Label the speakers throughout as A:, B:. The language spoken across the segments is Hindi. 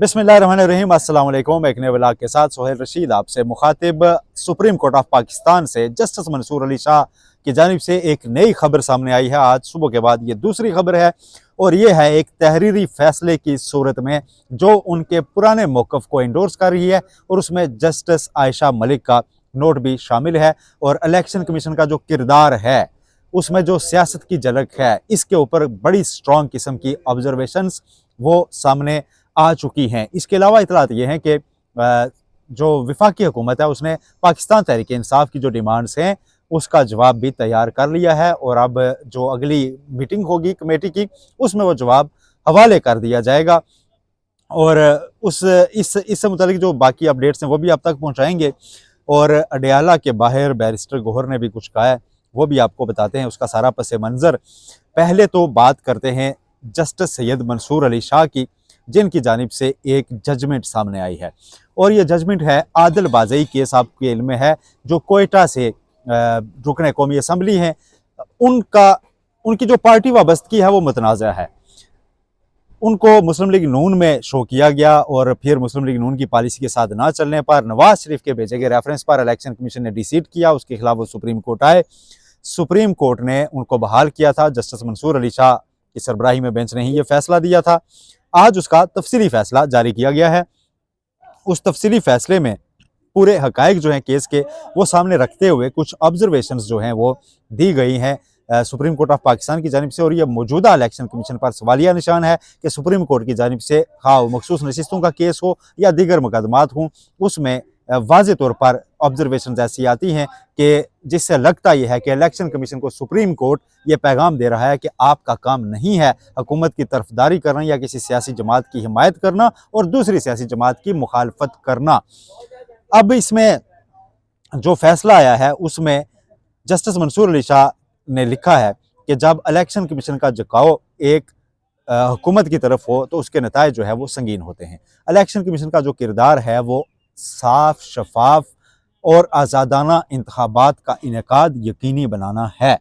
A: बिस्मिल्लाहिर्रहमानिर्रहीम। अस्सलाम वालेकुम। एक नए व्लॉग के साथ सोहेल रशीद आपसे मुखातिब। सुप्रीम कोर्ट ऑफ पाकिस्तान से जस्टिस मंसूर अली शाह की जानिब से एक नई खबर सामने आई है। आज सुबह के बाद ये दूसरी खबर है और ये है एक तहरीरी फैसले की सूरत में जो उनके पुराने मौक़िफ़ को इंडोर्स कर रही है और उसमें जस्टिस आयशा मलिक का नोट भी शामिल है और इलेक्शन कमीशन का जो किरदार है उसमें जो सियासत की झलक है इसके ऊपर बड़ी स्ट्रॉन्ग किस्म की ऑब्जर्वेशंस वो सामने आ चुकी हैं। इसके अलावा इतलात ये हैं कि जो वफाकी हुकूमत है उसने पाकिस्तान तहरीक इंसाफ की जो डिमांड्स हैं उसका जवाब भी तैयार कर लिया है और अब जो अगली मीटिंग होगी कमेटी की उसमें वो जवाब हवाले कर दिया जाएगा और इससे मुतालिक जो बाकी अपडेट्स हैं वो भी आप तक पहुँचाएँगे। और अडयाला के बाहर बैरिस्टर गौहर ने भी कुछ कहा है वो भी आपको बताते हैं, उसका सारा पस मंज़र। पहले तो बात करते हैं जस्टिस सैयद मंसूर अली शाह की, जिनकी जानिब से एक जजमेंट सामने आई है और ये जजमेंट है आदिल बाज़ई केस आपके इल्म में है जो कोयटा से रुकन कौमी असम्बली हैं उनकी जो पार्टी वाबस्तगी है वो मुतनाज़ा है। उनको मुस्लिम लीग नून में शो किया गया और फिर मुस्लिम लीग नून की पॉलिसी के साथ ना चलने पर नवाज शरीफ के भेजे गए रेफरेंस पर इलेक्शन कमीशन ने डिसीड किया, उसके खिलाफ वो सुप्रीम कोर्ट आए। सुप्रीम कोर्ट ने उनको बहाल किया था। जस्टिस मंसूर अली शाह की सरबराही में बेंच ने ही ये फैसला दिया था। आज उसका तफसीली फैसला जारी किया गया है। उस तफसीली फैसले में पूरे हकायक जो हैं केस के वो सामने रखते हुए कुछ ऑब्जर्वेशंस जो हैं वो दी गई हैं सुप्रीम कोर्ट ऑफ पाकिस्तान की जानिब से। और ये मौजूदा इलेक्शन कमीशन पर सवालिया निशान है कि सुप्रीम कोर्ट की जानिब से खा मखसूस नशिस्तों का केस हो या दीगर मुकदमात हों उसमें वाज़े तौर पर ऑब्जर्वेशन ऐसी आती हैं कि जिससे लगता यह है कि इलेक्शन कमीशन को सुप्रीम कोर्ट ये पैगाम दे रहा है कि आपका काम नहीं है हुकूमत की तरफदारी करना या किसी सियासी जमात की हिमायत करना और दूसरी सियासी जमात की मुखालफत करना। अब इसमें जो फैसला आया है उसमें जस्टिस मंसूर अली शाह ने लिखा है कि जब इलेक्शन कमीशन का झुकाव एक हुकूमत की तरफ हो तो उसके नतायज जो है वो संगीन होते हैं। इलेक्शन कमीशन का जो किरदार है वो साफ, शफाफ और आज़ादाना इंतखाबात का इनेकाद यकीनी बनाना है,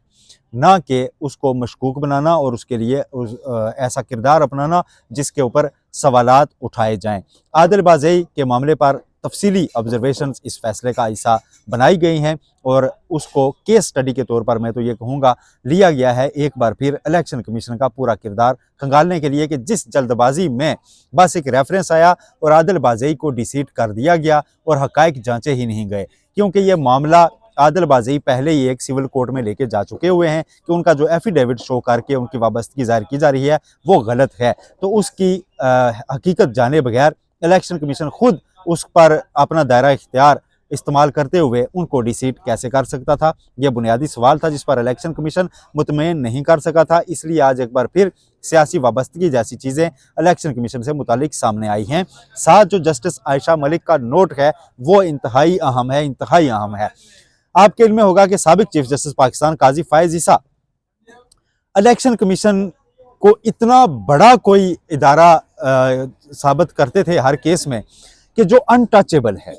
A: ना कि उसको मशकूक बनाना और उसके लिए ऐसा किरदार अपनाना जिसके ऊपर सवालात उठाए जाएं। आदिल बाज़ई के मामले पर तफसीली ऑब्जर्वेशंस इस फैसले का हिस्सा बनाई गई हैं और उसको केस स्टडी के तौर पर मैं तो ये कहूँगा लिया गया है एक बार फिर इलेक्शन कमीशन का पूरा किरदार खंगालने के लिए कि जिस जल्दबाजी में बस एक रेफरेंस आया और आदिल बाज़ई को डिसीट कर दिया गया और हकायक जांचे ही नहीं गए, क्योंकि ये मामला आदिल बाज़ई पहले ही एक सिविल कोर्ट में लेके जा चुके हुए हैं कि उनका जो एफिडेविट शो करके उनकी वाबस्तगी जाहिर की जा रही है वो गलत है। तो उसकी हकीकत जाने बगैर इलेक्शन कमीशन खुद उस पर अपना दायरा इख्तियार इस्तेमाल करते हुए उनको डिसीट कैसे कर सकता था? यह बुनियादी सवाल था जिस पर इलेक्शन कमीशन मुतमईन नहीं कर सका था। इसलिए आज एक बार फिर सियासी वाबस्तगी जैसी चीज़ें इलेक्शन कमीशन से मुतालिक सामने आई हैं। साथ जो जस्टिस आयशा मलिक का नोट है वो इंतहाई अहम है। आपके इल्म में होगा कि साबिक चीफ जस्टिस पाकिस्तान काजी फायज ईसा इलेक्शन कमीशन को इतना बड़ा कोई इदारा साबित करते थे हर केस में कि जो अनटचेबल है,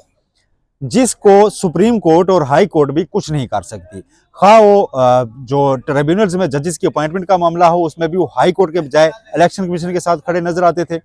A: जिसको सुप्रीम कोर्ट और हाई कोर्ट भी कुछ नहीं कर सकती। खा वो जो ट्रिब्यूनल्स में जजेस की अपॉइंटमेंट का मामला हो उसमें भी वो हाई कोर्ट के बजाय इलेक्शन कमीशन के साथ खड़े नजर आते थे।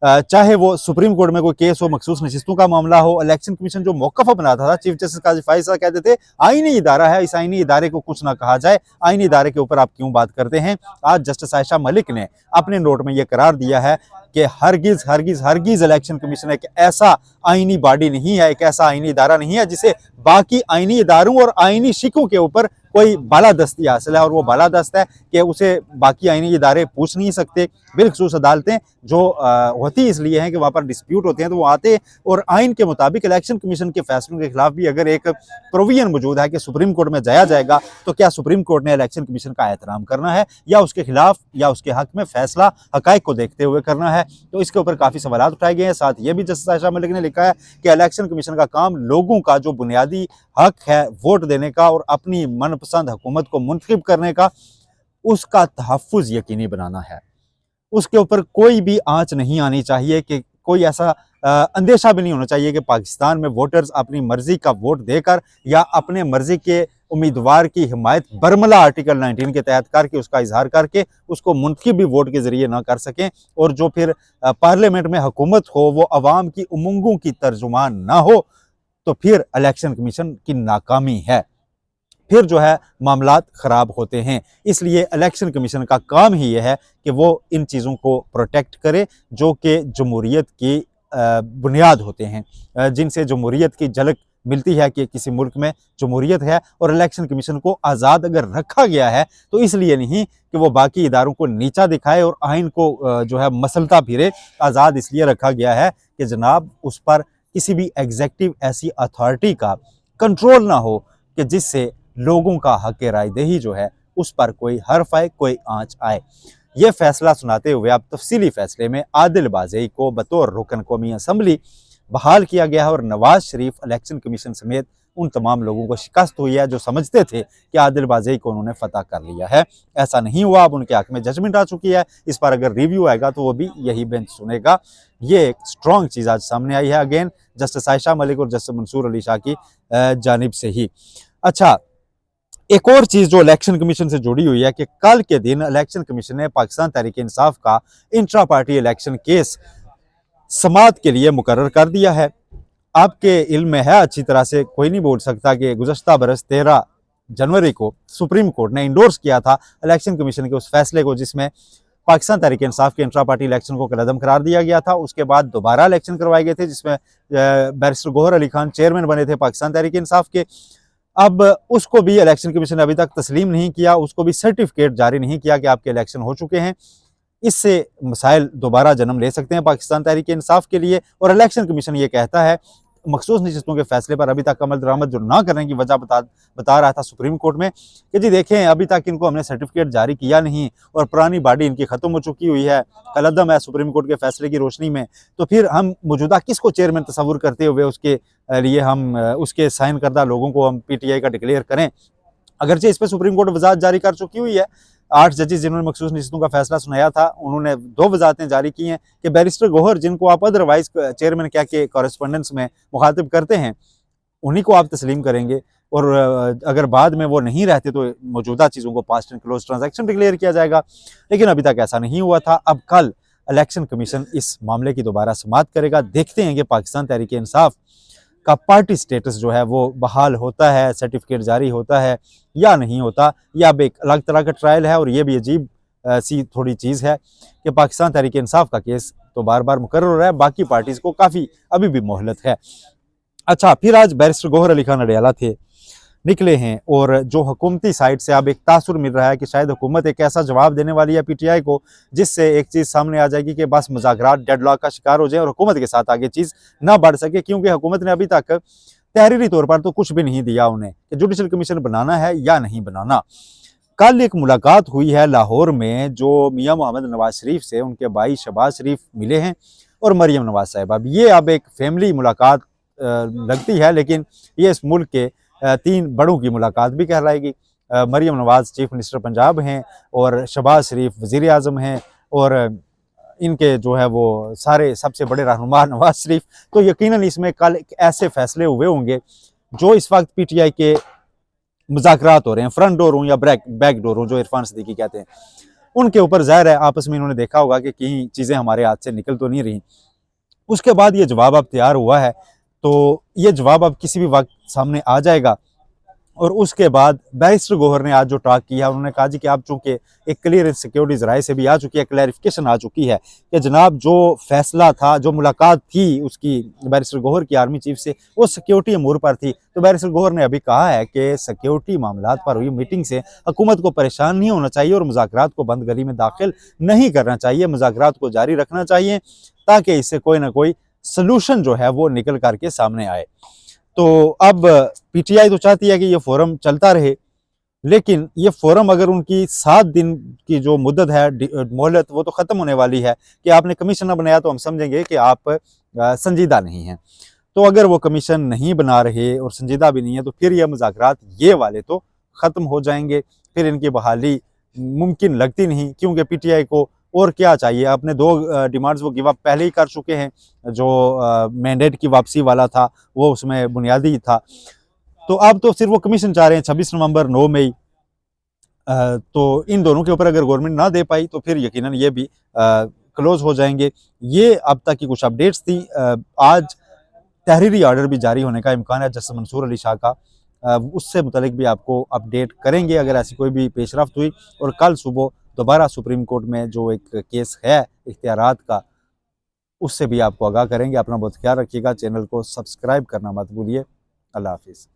A: चाहे वो सुप्रीम कोर्ट में कोई केस हो, मखसूस नशिस्तों का मामला हो, इलेक्शन कमीशन जो मौक़िफ़ बनाता था चीफ जस्टिस काजी फायज साहब कहते थे आईनी इदारा है, इस आईनी इदारे को कुछ ना कहा जाए, आईनी इदारे के ऊपर आप क्यों बात करते हैं। आज जस्टिस आयशा मलिक ने अपने नोट में यह करार दिया है कि हरगिज़ इलेक्शन कमीशन एक ऐसा आईनी बॉडी नहीं है, एक ऐसा आईनी इदारा नहीं है जिसे बाकी आईनी इदारों और आईनी शिकों के ऊपर कोई बालादस्ती हासिल है और वो बालादस्त है कि उसे बाकी आईनी इदारे पूछ नहीं सकते। बिलखसूस अदालतें जो होती इसलिए हैं कि वहाँ पर डिस्प्यूट होते हैं तो वो आते और आइन के मुताबिक इलेक्शन कमीशन के फैसलों के खिलाफ भी अगर एक प्रोविजन मौजूद है कि सुप्रीम कोर्ट में जाया जाएगा तो क्या सुप्रीम कोर्ट ने इलेक्शन कमीशन का एहतराम करना है या उसके खिलाफ या उसके हक में फैसला हकायक को देखते हुए करना है। तो इसके ऊपर काफ़ी सवाल उठाए गए हैं। साथ ये भी जस्टिस आयशा मलिक ने लिखा है कि इलेक्शन कमीशन का काम लोगों का जो बुनियादी हक है वोट देने का और अपनी मनपसंद हुकूमत को मुंतखब करने का उसका तहफ़्फ़ुज़ यकीनी बनाना है। उसके ऊपर कोई भी आंच नहीं आनी चाहिए कि कोई ऐसा अंदेशा भी नहीं होना चाहिए कि पाकिस्तान में वोटर्स अपनी मर्जी का वोट देकर या अपने मर्जी के उम्मीदवार की हिमायत बरमला आर्टिकल 19 के तहत करके उसका इजहार करके उसको मुंतखब भी वोट के जरिए ना कर सकें, और जो फिर पार्लियामेंट में हुकूमत हो वो अवाम की उमंगों की तर्जुमान ना हो, तो फिर इलेक्शन कमीशन की नाकामी है, फिर जो है मामलात ख़राब होते हैं। इसलिए इलेक्शन कमीशन का काम ही यह है कि वो इन चीज़ों को प्रोटेक्ट करे जो कि जमहूरियत की बुनियाद होते हैं, जिनसे जमहूरियत की झलक मिलती है कि किसी मुल्क में जमहूरियत है। और इलेक्शन कमीशन को आज़ाद अगर रखा गया है तो इसलिए नहीं कि वो बाकी इदारों को नीचा दिखाए और आइन को जो है मसलता फिरे। आज़ाद इसलिए रखा गया है कि जनाब उस पर किसी भी एग्जेक्टिव ऐसी अथॉरिटी का कंट्रोल ना हो कि जिससे लोगों का हक रायदही जो है उस पर कोई हर्फ आए, कोई आंच आए। ये फैसला सुनाते हुए अब तफसीली फैसले में आदिल बाज़ई को बतौर रुकन कौमी असम्बली बहाल किया गया है और नवाज शरीफ इलेक्शन कमीशन समेत उन तमाम लोगों को शिकस्त हुई है जो समझते थे कि आदिल बाज़ई को उन्होंने फतह कर लिया है। ऐसा नहीं हुआ, अब उनके हक में जजमेंट आ चुकी है। इस पर अगर रिव्यू आएगा तो वो भी यही बेंच सुनेगा। ये एक स्ट्रॉन्ग चीज़ आज सामने आई है, अगेन जस्टिस आयशा मलिक और जस्टिस मंसूर अली शाह की जानिब से ही। अच्छा, एक और चीज़ जो इलेक्शन कमीशन से जुड़ी हुई है कि कल के दिन इलेक्शन कमीशन ने पाकिस्तान तहरीक इंसाफ का इंट्रा पार्टी इलेक्शन केस समाअत के लिए मुकर्रर कर दिया है। आपके इल्म में है अच्छी तरह से, कोई नहीं बोल सकता कि गुज़श्ता बरस 13 जनवरी को सुप्रीम कोर्ट ने इंडोर्स किया था इलेक्शन कमीशन के उस फैसले को जिसमें पाकिस्तान तहरीक इंसाफ के इंट्रा पार्टी इलेक्शन को कलअदम करार दिया गया था। उसके बाद दोबारा इलेक्शन करवाए गए थे जिसमें बैरिस्टर गौहर अली खान चेयरमैन बने थे पाकिस्तान तहरीक इंसाफ के। अब उसको भी इलेक्शन कमीशन ने अभी तक तस्लीम नहीं किया, उसको भी सर्टिफिकेट जारी नहीं किया कि आपके इलेक्शन हो चुके हैं। इससे मसाइल दोबारा जन्म ले सकते हैं पाकिस्तान तहरीक इंसाफ के लिए। और इलेक्शन कमीशन ये कहता है मखसूस नशिस्तों के फैसले पर अभी तक अमल दरामद जो ना करने की वजह बता रहा था सुप्रीम कोर्ट में कि जी देखें अभी तक इनको हमने सर्टिफिकेट जारी किया नहीं और पुरानी बॉडी इनकी ख़त्म हो चुकी हुई है, कलअदम है सुप्रीम कोर्ट के फैसले की रोशनी में, तो फिर हम मौजूदा किसको चेयरमैन तस्वुर करते हुए उसके लिए हम उसके साइन करदा लोगों को हम PTI का डिक्लेयर करें। अगरचे इस पर सुप्रीम कोर्ट वजाहत जारी कर चुकी हुई है। 8 जजेस जिन्होंने मखसूस नशिस्तों का फैसला सुनाया था उन्होंने 2 वजाहतें जारी की हैं कि बैरिस्टर गौहर जिनको आप अदरवाइज चेयरमैन कह के कॉरेस्पोंडेंस में मुखातिब करते हैं उन्हीं को आप तस्लीम करेंगे, और अगर बाद में वो नहीं रहते तो मौजूदा चीज़ों को past and close transaction declare किया जाएगा। लेकिन अभी तक ऐसा नहीं हुआ था। अब कल इलेक्शन कमीशन इस मामले की दोबारा समाअत करेगा। देखते हैं कि पाकिस्तान तहरीक इंसाफ का पार्टी स्टेटस जो है वो बहाल होता है, सर्टिफिकेट जारी होता है या नहीं होता। यह अब एक अलग तरह का ट्रायल है और ये भी अजीब सी थोड़ी चीज़ है कि पाकिस्तान तहरीक इंसाफ का केस तो बार बार मुकर्रर हो रहा है, बाकी पार्टीज़ को काफ़ी अभी भी मोहलत है। अच्छा, फिर आज बैरिस्टर गौहर अली खान अडयाला थे, निकले हैं और जो हुकूमती साइड से अब एक तासुर मिल रहा है कि शायद हुकूमत एक ऐसा जवाब देने वाली है PTI को जिससे एक चीज़ सामने आ जाएगी कि बस मुज़ाकरात डेडलॉक का शिकार हो जाए और हुकूमत के साथ आगे चीज़ ना बढ़ सके, क्योंकि हुकूमत ने अभी तक तहरीरी तौर पर तो कुछ भी नहीं दिया उन्हें कि जुडिशल कमीशन बनाना है या नहीं बनाना। कल एक मुलाकात हुई है लाहौर में जो मियाँ मोहम्मद नवाज शरीफ से उनके भाई शहबाज शरीफ मिले हैं और मरियम नवाज साहिबा। ये अब एक फैमिली मुलाकात लगती है, लेकिन ये इस मुल्क के 3 बड़ों की मुलाकात भी कहलाएगी। मरियम नवाज चीफ मिनिस्टर पंजाब हैं और शहबाज शरीफ वज़ीर आज़म हैं और इनके जो है वो सारे सबसे बड़े रहनुमा नवाज शरीफ। तो यकीनन इसमें कल ऐसे फैसले हुए होंगे जो इस वक्त PTI के मुज़ाकरात हो रहे हैं, फ्रंट डोर हो या बैक डोर हो जो इरफान सिद्दीकी कहते हैं, उनके ऊपर ज़ाहिर है आपस में इन्होंने देखा होगा कि कहीं चीज़ें हमारे हाथ से निकल तो नहीं रही। उसके बाद ये जवाब अब तैयार हुआ है, तो ये जवाब अब किसी भी वक्त सामने आ जाएगा। और उसके बाद बैरिस्टर गौहर ने आज जो टॉक किया उन्होंने कहा जी कि आप चूँकि एक क्लियर एंड सिक्योरिटीज़ राय से भी आ चुकी है, क्लैरिफिकेशन आ चुकी है कि जनाब जो फैसला था, जो मुलाकात थी उसकी बैरिस्टर गौहर की आर्मी चीफ से, वो सिक्योरिटी अमूर पर थी। तो बैरिस्टर गौहर ने अभी कहा है कि सिक्योरिटी मामलात पर हुई मीटिंग से हुकूमत को परेशान नहीं होना चाहिए और मुज़ाकरात को बंद गली में दाखिल नहीं करना चाहिए, मुज़ाकरात को जारी रखना चाहिए ताकि इससे कोई ना कोई सलूशन जो है वो निकल करके सामने आए। तो अब PTI तो चाहती है कि ये फोरम चलता रहे, लेकिन ये फोरम अगर उनकी 7 दिन की जो मुद्दत है मोहलत वो तो ख़त्म होने वाली है कि आपने कमीशन ना बनाया तो हम समझेंगे कि आप संजीदा नहीं हैं। तो अगर वो कमीशन नहीं बना रहे और संजीदा भी नहीं है तो फिर ये मुज़ाकरात ये वाले तो ख़त्म हो जाएंगे, फिर इनकी बहाली मुमकिन लगती नहीं, क्योंकि PTI को और क्या चाहिए। अपने 2 डिमांड्स वो गिव अप पहले ही कर चुके हैं, जो मैंडेट की वापसी वाला था वो उसमें बुनियादी था। तो अब तो सिर्फ वो कमीशन चाह रहे हैं 26 नवंबर 9 मई। तो इन दोनों के ऊपर अगर गवर्नमेंट ना दे पाई तो फिर यकीनन ये भी क्लोज हो जाएंगे। ये अब तक की कुछ अपडेट्स थी। आज तहरीरी ऑर्डर भी जारी होने का इम्कान है जस्टिस मंसूर अली शाह का। उससे मुतलिक भी आपको अपडेट करेंगे अगर ऐसी कोई भी पेशरफ्त हुई। और कल सुबह दोबारा सुप्रीम कोर्ट में जो एक केस है इख्तियारात का, उससे भी आपको आगाह करेंगे। अपना बहुत ख्याल रखिएगा, चैनल को सब्सक्राइब करना मत भूलिए। अल्लाह हाफिज़।